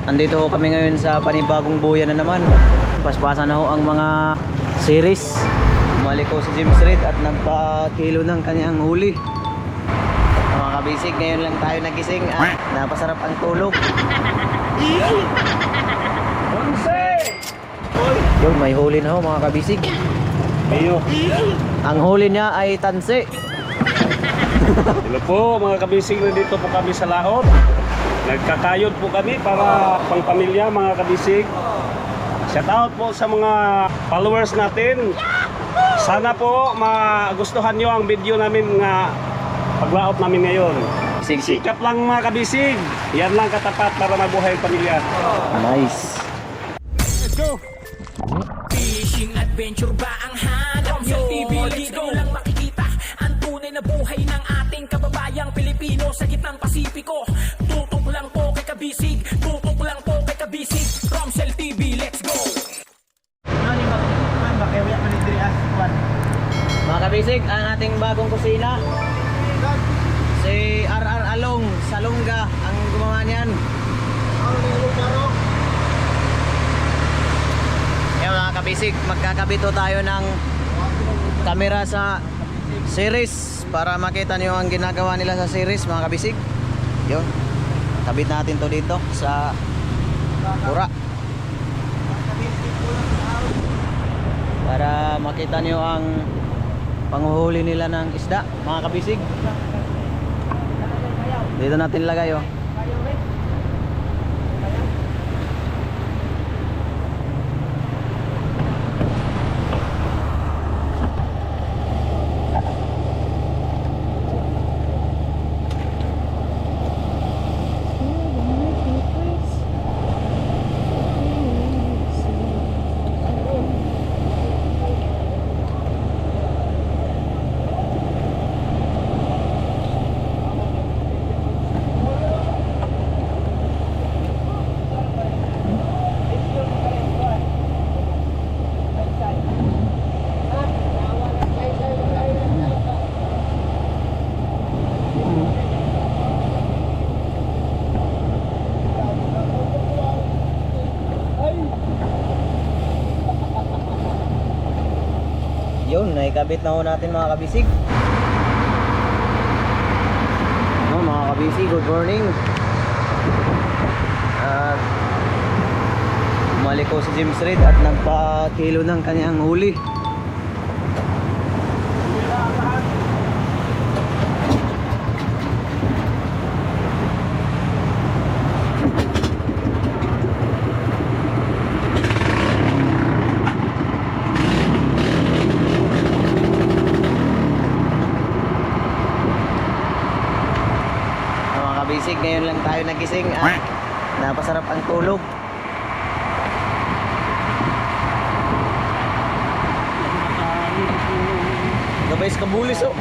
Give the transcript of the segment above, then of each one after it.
Andito ho kami ngayon sa panibagong buyan na naman. Paspasan na ho ang mga series. Bumalik ko sa Gym Street at nagpakilo ng kanyang huli. Mga kabisig, ngayon lang tayo nagising at napasarap ang tulog. Yun, may huli na ho mga kabisig. Ang huli niya ay tanse. Hello po mga kabisig, nandito po kami sa Laot. Nagkakayod po kami para pangpamilya mga kabisig. Shout out po sa mga followers natin. Sana po magustuhan nyo ang video namin nga paglaot namin ngayon. Sikap lang mga kabisig. Yan lang katapat para mabuhay ang pamilya. Nice. Let's go! Fishing adventure ba ang hanap nyo? TV dito lang makikita ang tunay na buhay ng ating kababayang Pilipino sa gitnang Pasipiko. Tutok lang po kay Kabisig, tutok lang po kay Kabisig. Romsel TV, let's go! Mga kabisig, ang ating bagong kusina, si RR Along Salonga ang gumawa niyan. Kaya mga kabisig, magkakabito tayo ng camera sa series para makita niyo ang ginagawa nila sa series mga kabisig. Yun, kabit natin to dito sa pura para makita niyo ang panghuhuli nila ng isda mga kabisig. Dito natin lagay oh. Yun, naikabit na ho natin mga kabisig. Mga kabisig, good morning. Bumalik ko sa Gym Street at nagpakilo ng kanyang huli. Bisig, ngayon lang tayo nagising at napasarap ang tulog. Gabay sa kabulis oh.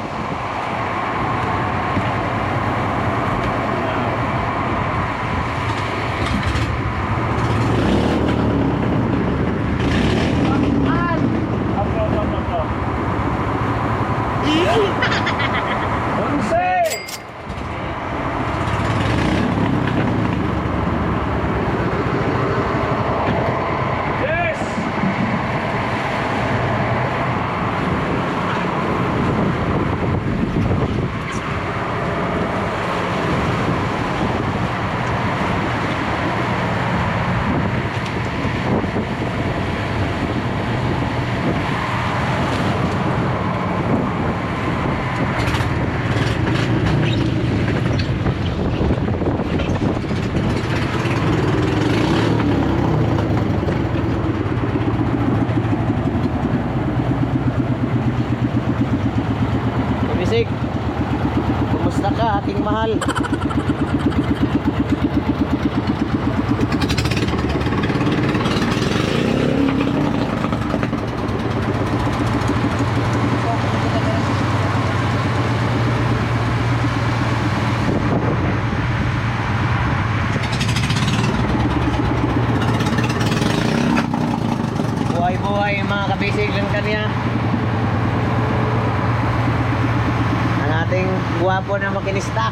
Bisig, kumusta ka ating mahal? Buhay-buhay mga kabisig lang kanya. Ating guwapo na makinista,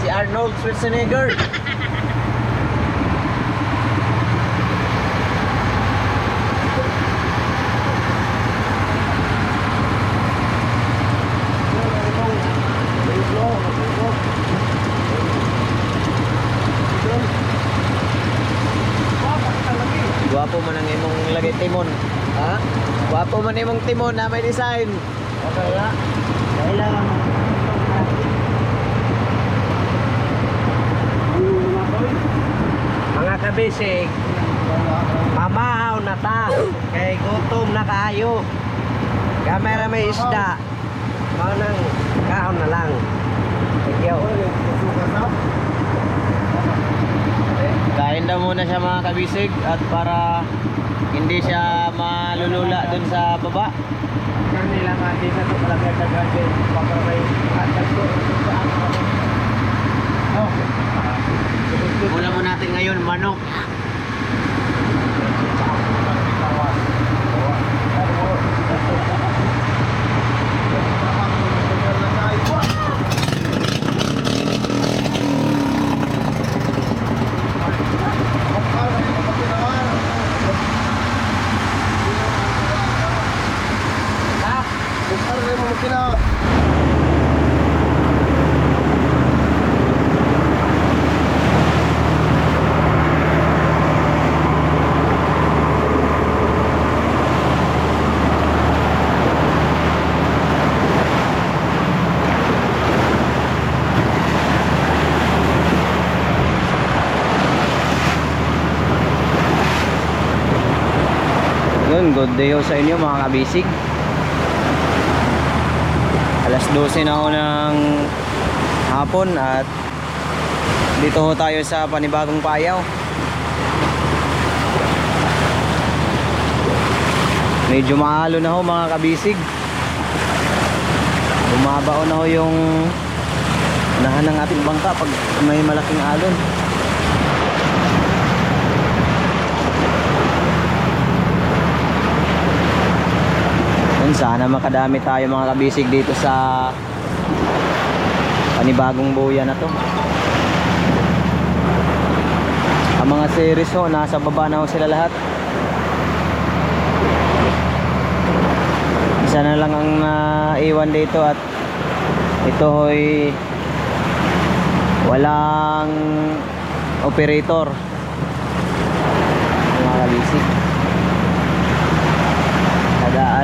si Arnold Schwarzenegger. Gwapo man ang imong lagay timon. Ha? Gwapo man imong timon na may design. Okay ya. Kailangan mga kabisig, mamahaw na ta. Kay gutom na kayo. Kamera may isda. Mga nang kaon na lang. Thank you. Kain daw muna siya mga kabisig at para hindi siya malulula dun sa baba. Nila nga din na ito palagay na gagawin. Baka may atas ko. Ulam mo natin ngayon, manok. Yun, good day ho sa inyo mga kabisig. Alas 12 na ho ng hapon at dito ho tayo sa panibagong payaw. Medyo mahalo na ho mga kabisig. Bumabao na ho yung unahan ng ating bangka pag may malaking alon. Sana makadami tayo mga kabisig dito sa panibagong buya na to. Ang mga series ho, nasa baba na ho sila lahat. Isa na lang ang naiwan dito at ito ho'y walang operator mga kabisig.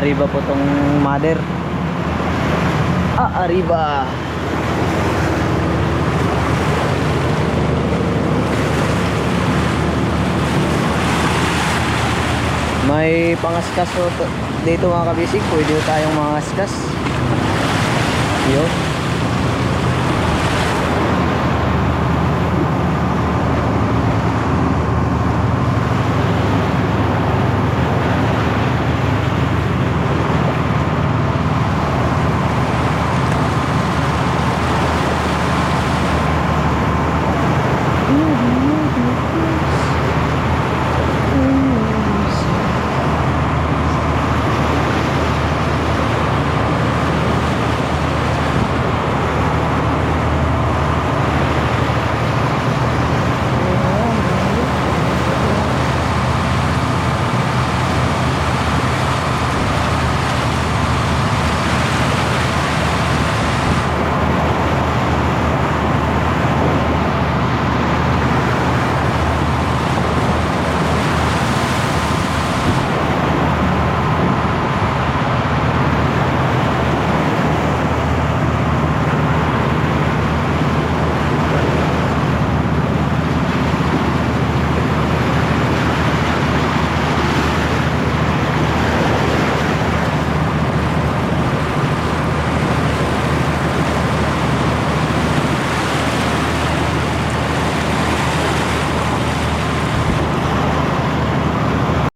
Arriba po tong mother. Arriba. May pangaskas dito mga kabisig. Pwede tayong mangaskas. Yun.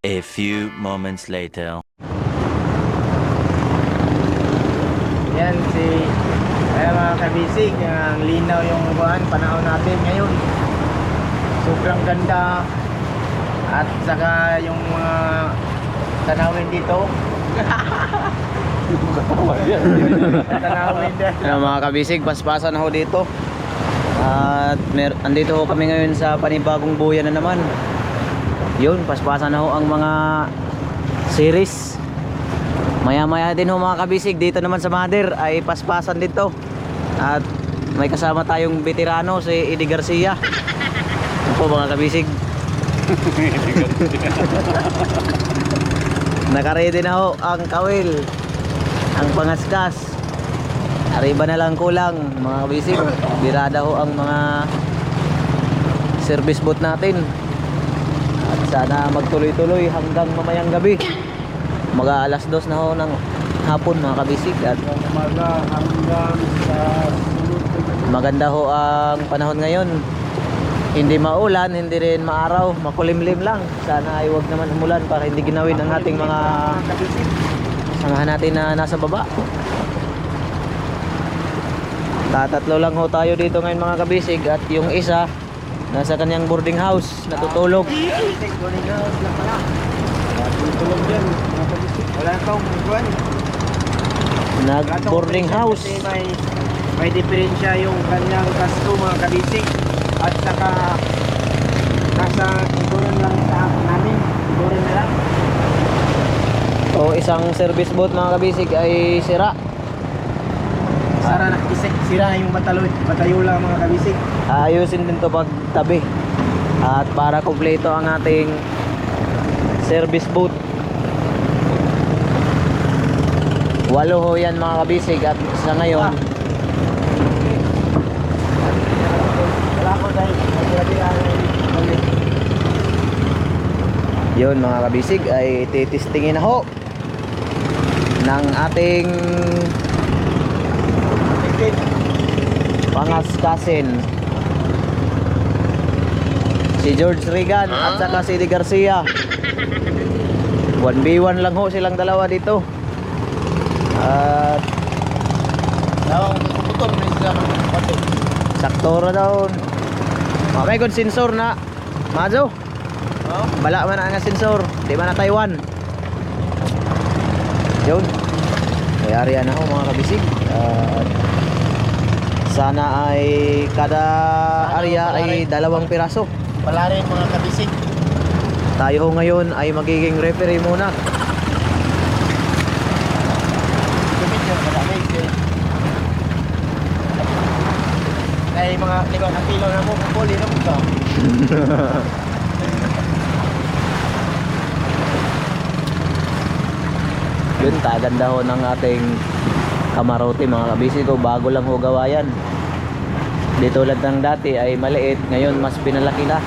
A few moments later. Yan kaya mga kabisig, ang linaw yung buwan, panahon natin ngayon. Sobrang ganda. At saka yung mga tanawin dito. Tanawin din. Mga kabisig, paspasan na ho dito. At andito ho kami ngayon sa panibagong buya na naman. Yun, paspasan na ho ang mga series. Maya maya din ho mga kabisig, dito naman sa mother ay paspasan dito. At may kasama tayong veterano, si Eddie Garcia. Ito po mga kabisig. Nakaready na ho ang kawil, ang pangaskas. Arriba na lang kulang mga kabisig. Birada ho ang mga service boat natin. At sana magtuloy-tuloy hanggang mamayang gabi. Mga alas 2 na ho ng hapon mga kabisig. At Umaga hanggang sa sunod na gabi. maganda ho ang panahon ngayon. Hindi maulan, hindi rin maaraw, makulimlim lang. Sana ay huwag naman umulan para hindi ginawin ang ating mga samahan natin na nasa baba. Tatatlo lang ho tayo dito ngayon mga kabisig. At yung isa nasa kanyang boarding house, natutulog. Tulog yan, mga kabisig. Wala kang buwan. Nag-boarding house. May diferensya yung kanyang gasto mga kabisig. At saka nasa iguran lang sa namin. Iguran na lang. O isang service boat mga kabisig ay sira. Sara na sira yung batayo lang mga kabisig. Ayusin din to pagtabi. At para kumpleto ang ating service boat. 8 ho yan mga kabisig. At sa ngayon Wala ko dahil yun mga kabisig ay titistingin na ho ng ating pangaskasin si George Regan at saka si Eddie Garcia. 1v1 lang ho silang dalawa dito. At sakto ra daw. May good sensor na Mazo. Bala man ang sensor, di man na Taiwan. Yun. May area na ho mga kabisig. Sana ay kada area ay 2 piraso. Wala rin mga kabisig. Tayo ho ngayon ay magiging referee muna. Ay mga 5 kilo na mo puli na mo ka. Yun, kaganda ho ng ating kamarote mga kabisi ko. Bago lang ho gawa yan. Di tulad ng dati ay maliit, ngayon mas pinalaki na.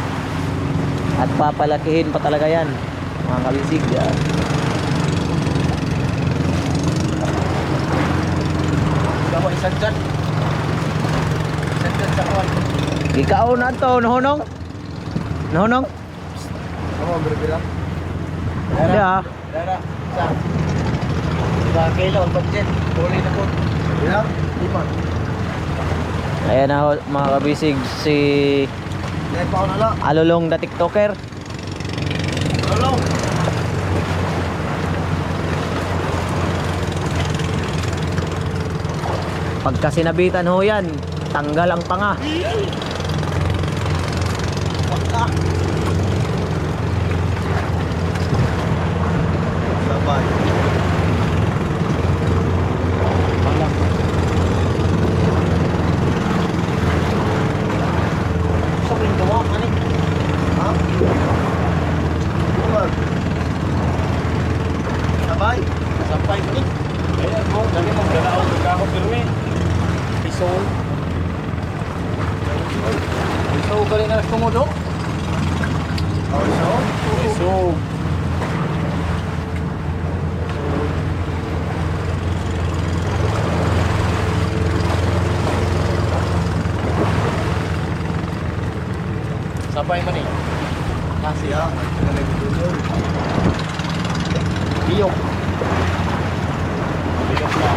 At papalakihin pa talaga yan mga kabisig. Yan. Gawa isang dyan. Isang dyan sa kawan. Ikaw na to, nahunong? Nahunong? Ako, berbeda. Yeah. Dara, sa 5 kilo ang budget. Puli na po. Ya, 5. Ayan na ho mga kabisig si Dahil pa ako na lang. Alulong the TikToker. Hello. Pagka sinabitan ho yan, tanggal ang panga. Sabay. Sabihin ko mo, ano? Ha? Sabay? Sabay mo ni? Ayan po, dali mo, galaon ng kaho pirmi. Piso. Ito ka rin na komodo? Oh, so? Piso. Sabay man eh. Kasi ah, nagtutulog. Biyok. Biyok na.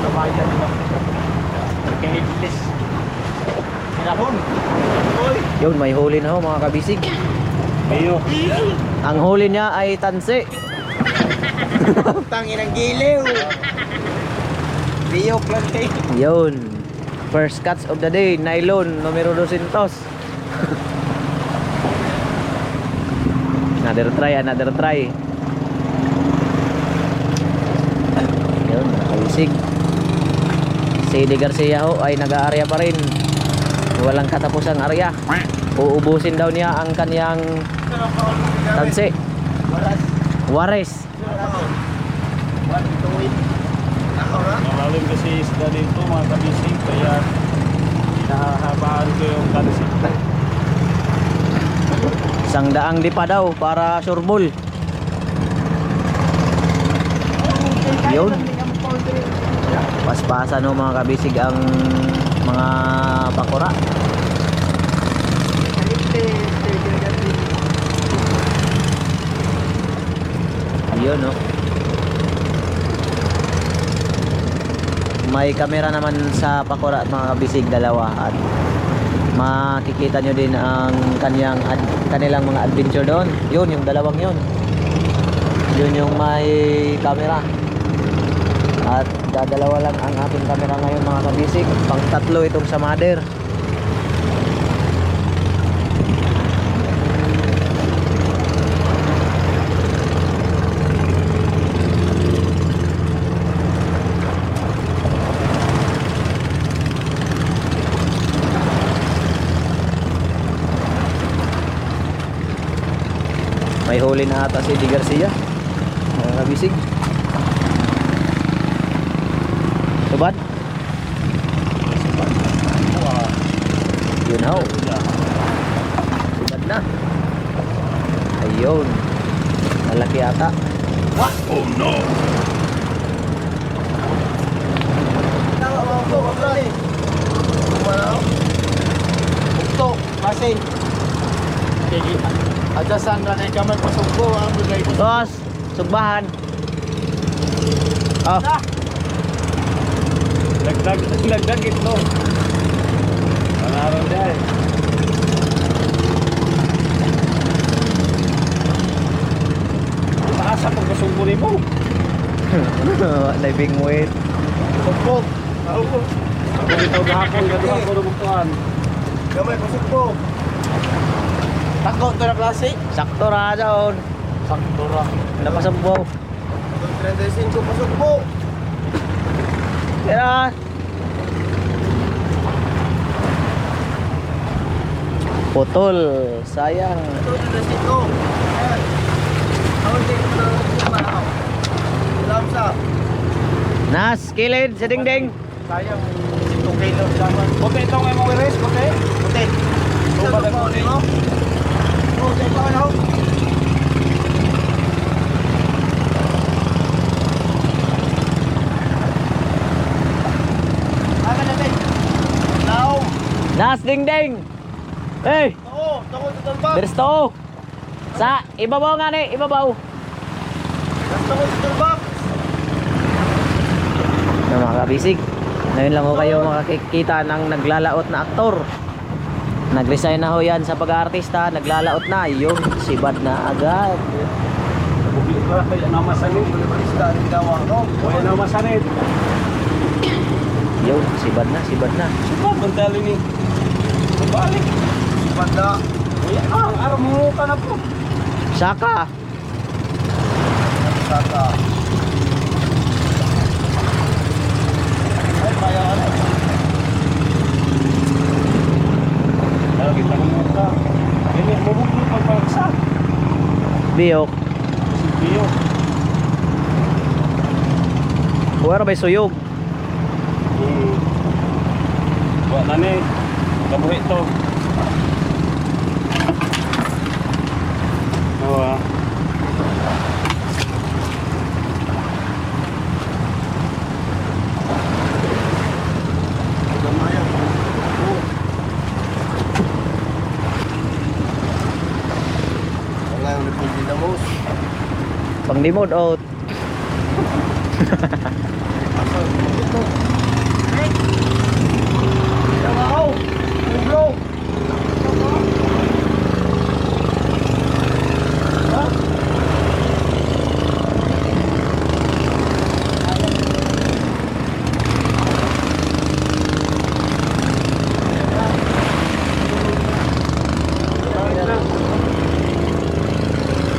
Nabayan nila. Nagka-headless. Sinahon. Uy. Yun, may huli na ho mga kabisig. Biyok. Ang huli niya ay tansi. Tangin ang giliw. Biyok lang eh. Yun. First catch of the day, nylon, numero 200. Another try, another try. Yun, nakalisig. Si Eddie Garcia ho ay nag-aarya pa rin. Walang katapusang arya. Uubusin daw niya ang kaniyang tansi. Juarez. Malalim kasi isda dito mga kabisig, kaya nahahabaan ko yung kanisip. Isang daang di pa daw para surbol. Yun. Paspasan no mga kabisig ang mga pakura. Yun no. May kamera naman sa pakura at mga kabisig dalawa at makikita nyo din ang kanilang mga adventure doon. Yun yung dalawang yun. Yun yung may camera. At dadalawa lang ang aking camera ngayon mga kabisig. Pang tatlo itong sa mother. May huli na ata si Eddie Garcia mga kabisig. Subad? Yun ho. Subad na. Ayun. Malaki ata. What? Oh no! Kasi Adasan na kay kamay pasugbo ang bigay ko. Boss, sugbahan. Oh. Lagdag ito. Panaraw dahil. Taasa pag kasugbo ni mo. Living weight. Sugbo. Ako dito gahapon, gaduhan ko rumukuhan. Kamay pasugbo. Tako to na klase. Sakto ra daon. Sakto ra. Napasabwaw. 35 pasugbo. Kaya putol, sayang. Nas, kilid sa dingding. Sayang 2 kilo dapat. Puti ito ngayon mong iris, puti. Puti. Tuba na puti. Okay, paano? Aga natin. Now. Nas, dingding. Hey, Oo, tungkol sa talbak. there's to. Sa ibabaw nga ni, ibabaw. Tungkol sa talbak. Na mga kabisig, ngayon lang ho kayo makakikita ng naglalaot na aktor. Nag-resign na ho yan sa pag-aartista, naglalaot na. Yun, sibad na agad. Bukli ba? Kaya namasanit. Kaya namasanit. Yun, sibad na, sibad na. Sibad, bantali ni. Balik. Banda. Kaya ang araw mo ka na po. Saka, Saka. Ay, kaya ka na. Lagi tanong mo ka. Ini mabukli pagpagsak. biyok. Biyo. Kuwara ba'y suyog? Buat na ni. Kabuhi to. Nawa. Wala yung nagpili na mo. Pang limod out.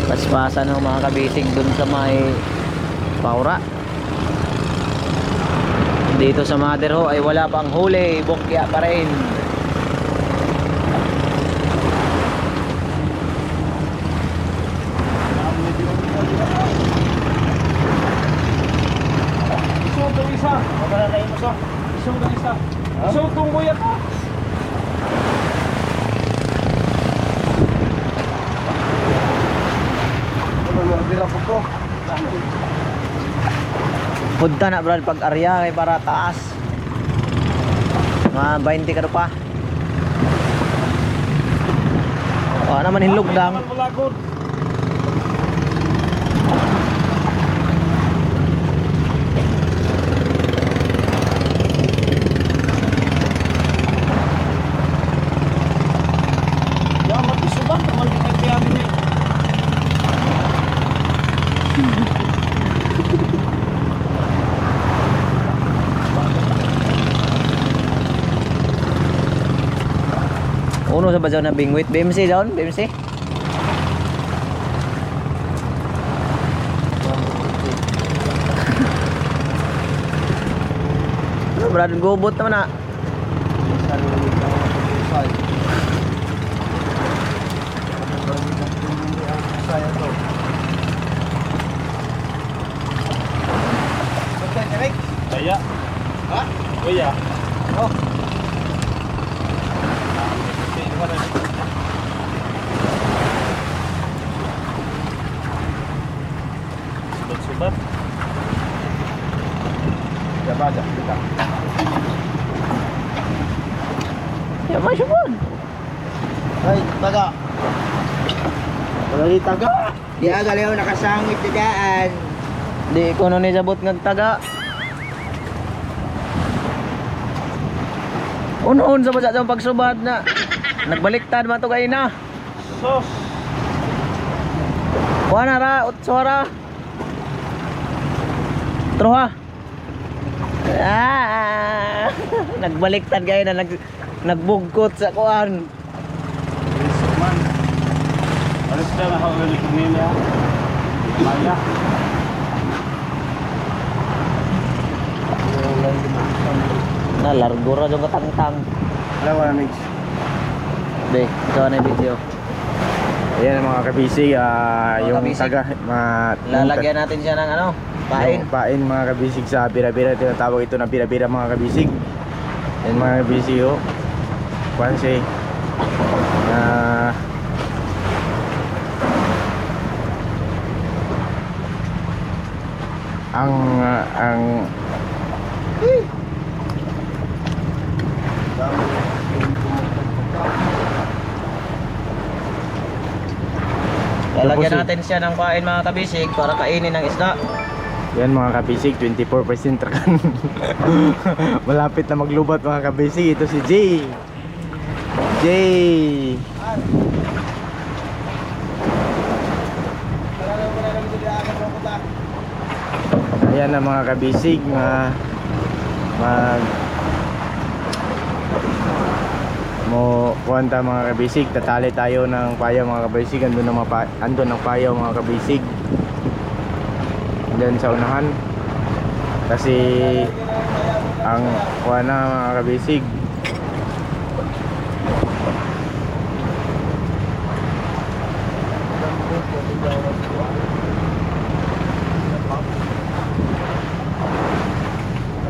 Paspasan ng mga kabisig dun sa may Paura. Dito sa Mother Ho ay wala pang huli, bokya pa rin. Isog tong isa. Magkala kayo mo sa. Isog tong isa. Isog tong buya ko. Punta na brad pag area kay para taas. Mga 20 ka pa. O naman hinlog dang. Malagod. Ya mati sudah naman kita ni. Uno sa basaw na bingwit. BMC doon, BMC. Ano brad, gubot naman na. Kaya. Ha? Kaya. Oh. Subat. Ya baca kita. Ya masuk pun. Ay, taga. Wala taga. Di agalaw nakasangit na daan. Di ko nun isabot ngagtaga. Unon sa basa sa pagsubad na. Nagbaliktad man to kayo na. Sos. Kuha na ra, utsora. Troha. Ah, nagbaliktad kayo na nagbugkot sa kuan. Man. Alis na ako ulit nila. Maya. Na largo ra jud katangtang. Wala mix. Be, ito na yung video. Ayan mga kabisig, yung kabisig. taga Lalagyan natin siya ng ano, pain. yung pain mga kabisig sa bira-bira, tinatawag ito na bira-bira mga kabisig. Yan mga kabisig oh. Pansi ang Lalagyan Tapos, natin siya ng pain mga kabisig para kainin ng isda. yan mga kabisig, 24% trakan. Malapit na maglubat mga kabisig. Ito si Jay. Jay. Ayan na mga kabisig, kuwanta mga kabisig, tatali tayo ng payaw mga kabisig. Andun ang payaw mga kabisig dyan sa unahan, kasi ang kuwana mga kabisig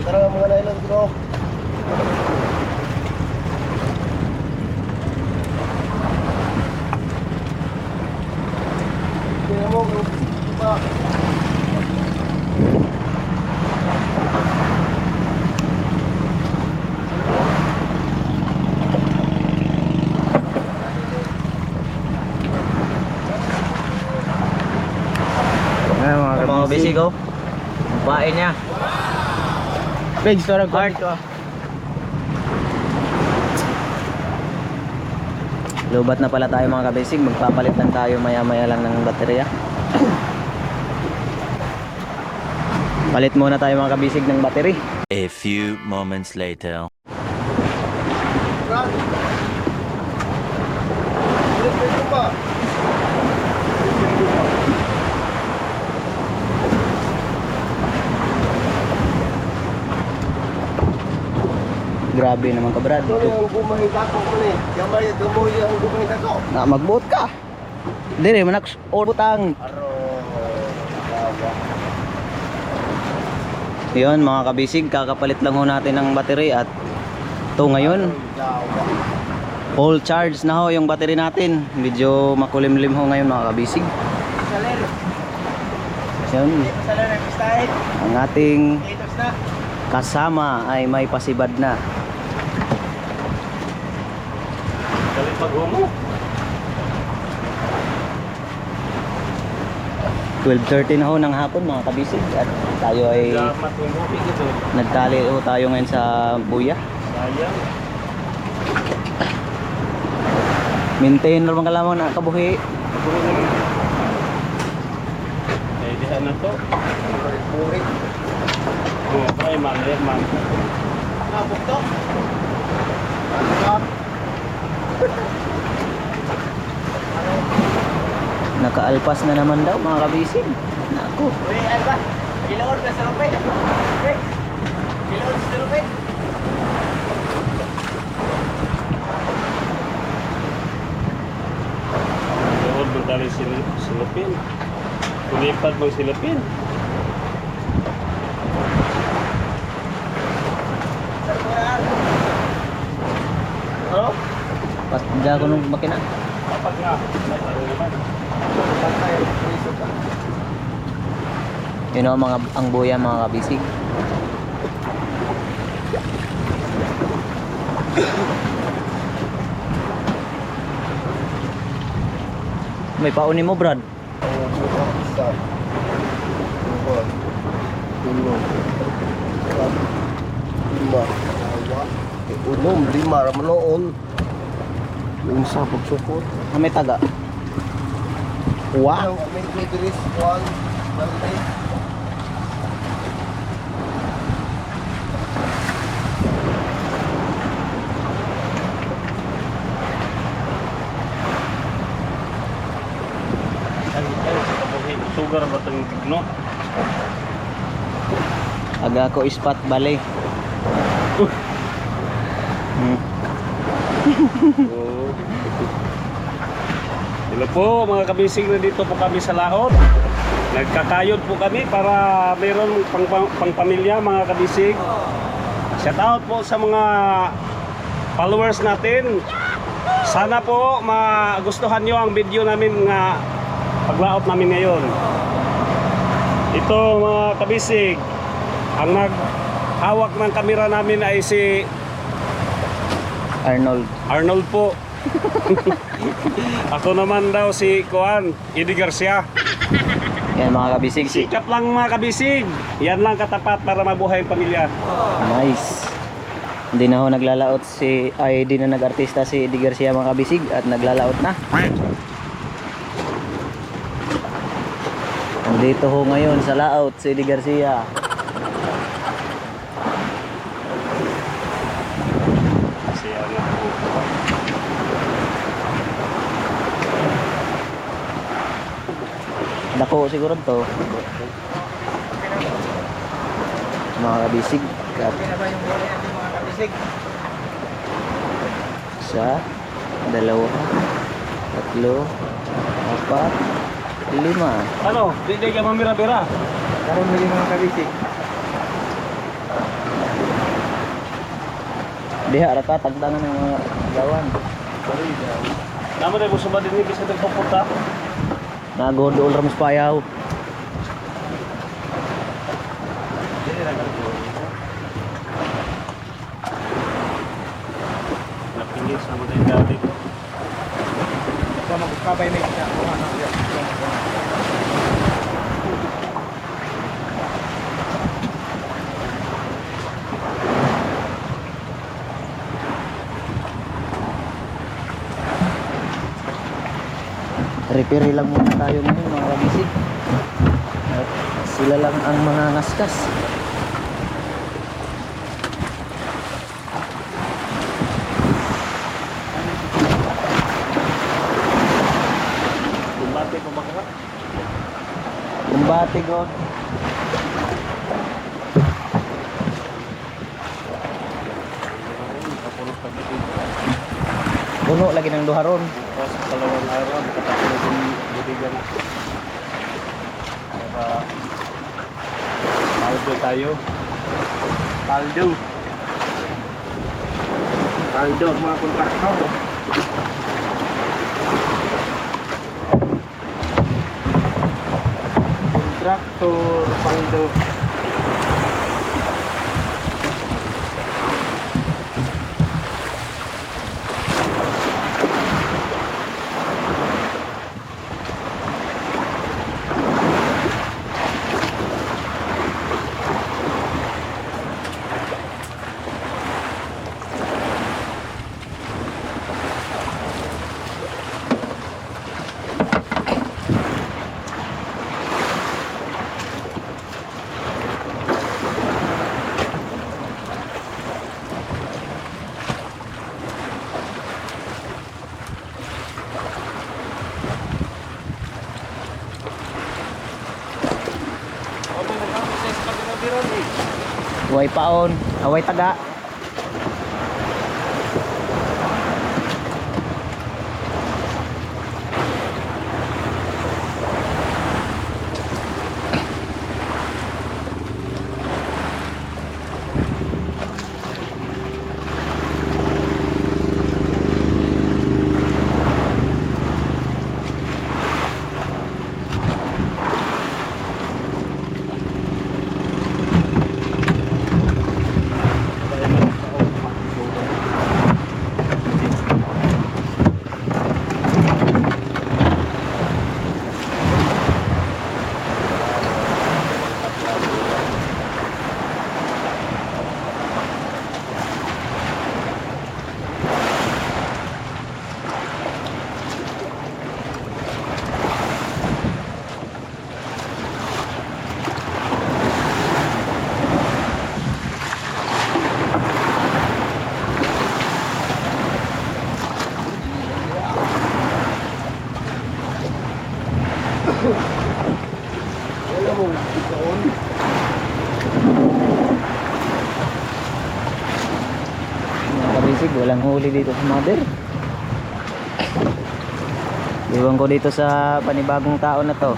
Tara mga nailon bro. Tingnan mo ba? Ayan mga Mga kabisig. kabisig oh. Ang pain niya. Big store ko Heart. dito Lubat na pala tayo mga kabisig. Magpapalit lang tayo maya-maya lang ng baterya. Palit muna tayo mga kabisig ng battery. A few moments later. Grabe naman ka, Brad. Yung gumahit ako mo ni. Gamay dumoy ang gumahit ako. Na magbuot ka. Dire man ako utang. Aro. Kawa. Yun mga kabisig, kakapalit lang ho natin ng battery at to ngayon Kawa. full charge na ho yung battery natin. Medyo makulimlim ho ngayon mga kabisig. Saler. Yun, Saler ang style. ang ating Itos na. kasama ay may pasibad na. Dali pag-umo. 12:30 na ho ng hapon mga kabisig at tayo ay Dapat yung bubig ito. nagtali ho tayo ngayon sa buya. Sayang. Maintain naman ka lamang na kabuhi. Puro lang. Eh, dihan na to. Puri. Oh, ay man, ay man. Nabok to. Ano? Nakaalpas na naman daw mga kabisig. Naku. Uy, ano ba? Kiloon ka sa lupit. Kiloon sa lupit. Doon mo dali silupin. Tulipad mo silupin. Oh, Pas diya ko nung makina. kapag nga. Ano naman. Patay. Puliso ka. Yun ang mga ang buya mga kabisig. May paunin mo, Brad. Isa. Dua. Tulo. Apat. Lima. Dalawa. Unom. Lima. Ramanoon. Yung isa pagsukot. May taga. Wow. May Idris. Juan. Dante. Ay, sa kabuhi. Sugar ba itong no? Aga ko ispat bale. Hmm. Oh. Hello po mga kabisig, na dito po kami sa Laot. Nagkakayod po kami para mayroon pang pamilya mga kabisig. Shout out po sa mga followers natin. Sana po magustuhan nyo ang video namin nga paglaot namin ngayon. Ito mga kabisig, ang naghawak ng kamera namin ay si Arnold. po. Ako naman daw si Kuan, Eddie Garcia. Yan mga kabisig. Sikap lang mga kabisig. Yan lang katapat para mabuhay ang pamilya. Nice. Hindi na ho naglalaot di na nag-artista si Eddie Garcia mga kabisig at naglalaot na. Nandito ho ngayon sa laot si Eddie Garcia. Kasi ano po. Dako siguro to. Mga kabisig. At Okay na ba yung huli natin mga kabisig? isa, dalawa, tatlo, apat, lima. Ano? Di ka mamira-bira. Karoon na yung mga kabisig. Diha rata tagdangan ng mga gawan. Naman ay gusto ba din ni bisa nagpupunta? Nagodol ramos payaw. Napingin sa mga dati. Ito magkabay na isa. Repair lang muna tayo ngayon mga kabisig. At sila lang ang mga ngaskas. Kumbate pa baka? Kumbati ko. Puno lagi ng duharon. Tapos kalawang araw, nakatapos yung budigan na. Para paldo tayo. Paldo. Paldo, mga kontraktor. Kontraktor, paldo. Huway paon, away taga. Mga kabisig, walang huli dito sa mother. Iwan ko dito sa panibagong taon na to.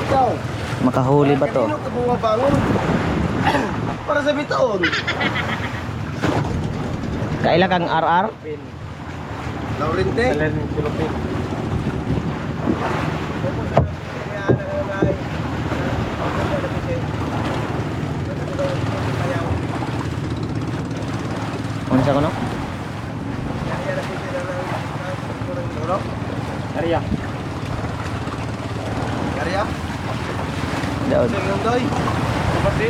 Ikaw, Makahuli ba to? kanino ka bumabangon? Para sa bitaon. Kaila kang RR? Laurente. Unsa ko no? Arya. Karya? Daod. Yung doy. Kapati.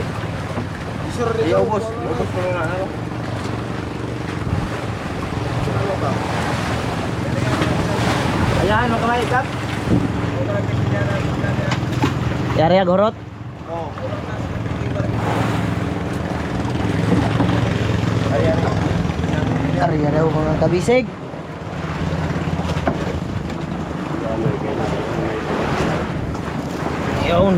Isur rin. Iubos ko na ano. Ayahan mo kamay ikat. Yari agorot? Oo. Ari daw mga kabisig. Yun.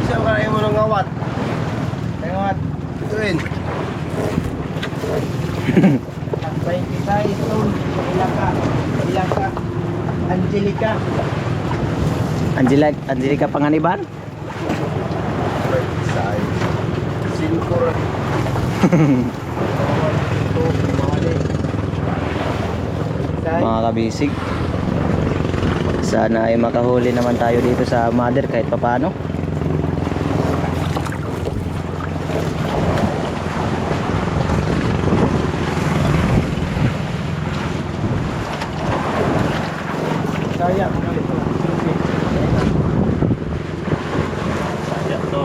Isa ka rin mo ng ngawat. Ngawat. Ituin. Tagbay kita ito. Ilaka. Ilaka. Angelica. Angelica Panganiban? Singkor. Mga kabisig, sana ay makahuli naman tayo dito sa mother kahit papano. Kaya Saya to.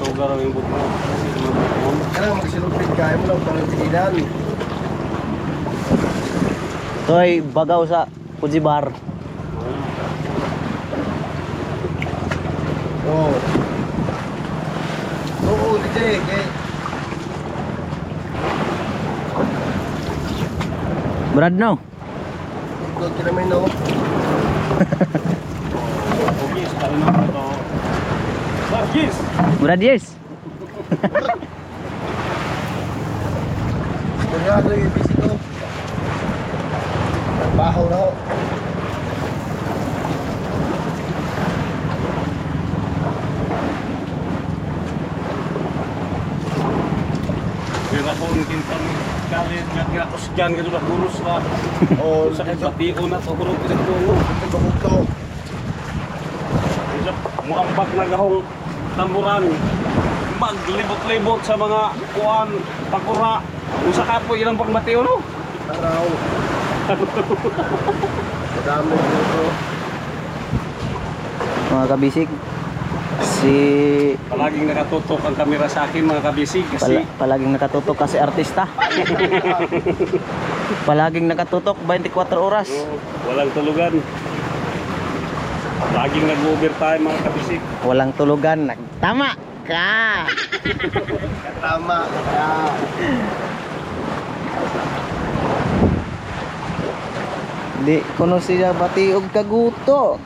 Sugar ang buto. Kaya magsilupin kaya mo lang parang tinilan. Ito ay bagaw sa Fuji Bar. Oo. Oo, DJ. Okay. Brad no? Ikaw kinamay no? Bugis, kali na ito. Bugis! Brad yes. Sigurado yung busy ko. Nagbaho na ako. Kaya ako ng kintang kalit, kaya ko siyan ka doon burus na. Oo, Sakit batio na to, kurong pinagtungo. Tabukog to. Muambak na gahong tamburan. Maglibot-libot sa mga kuan, pakura. Kung sa kapo, ilang pang batio no? Araw. Madami dito. Mga kabisig, si Palaging nakatutok ang kamera sa akin mga kabisig kasi palaging nakatutok kasi artista. Palaging nakatutok 24 oras. walang tulugan. Laging nag-overtime mga kabisig. Walang tulugan. Tama ka. Tama. Di kuno siya batiog kaguto.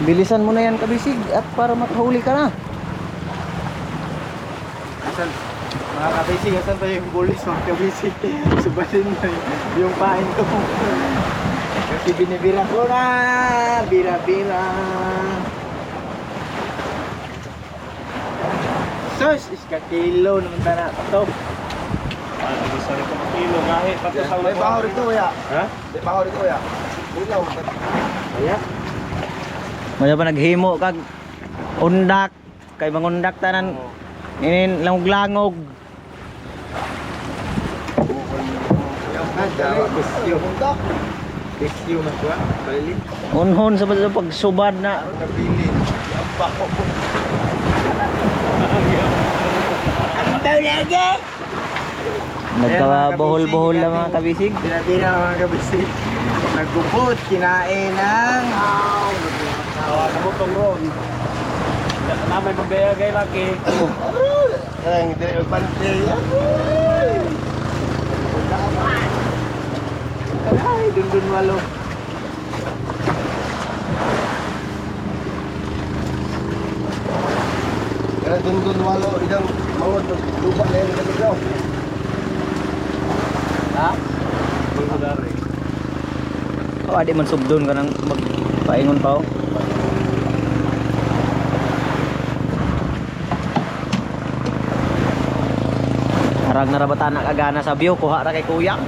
Bilisan mo na yan kabisig at para makahuli ka na. Asan? Mga kabisig, asan pa yung bulis mga kabisig? Subalin na yung pain ko. Kasi binibira ko na. Bira-bira. Sus, iska kilo naman na ito. Ano sa ito kilo kahit pati sa May baho rito ya. Ha? May baho rito ya. Ilaw. Ayan. Maya pa naghimo kag undak kay mangundak tanan inin langog-langog. Bisyo. Bisyo na siya. Balik. Unhon sa pagsubad na Nabili. Ang baho. nagkabuhol-buhol lang mga kabisig. Bira-bira mga kabisig. Nagubot, kinain ng Nabutong ron. Na may pagbayagay laki. ang hindi magpante. Ay, dun walo. Kaya dun walo, idang mga lupa na yun kami daw. Ha? Magdari. Oh, adi man subdon ka nang magpaingon pa oh. Harag na rabata na kagana sa view, kuha ra kay kuyang.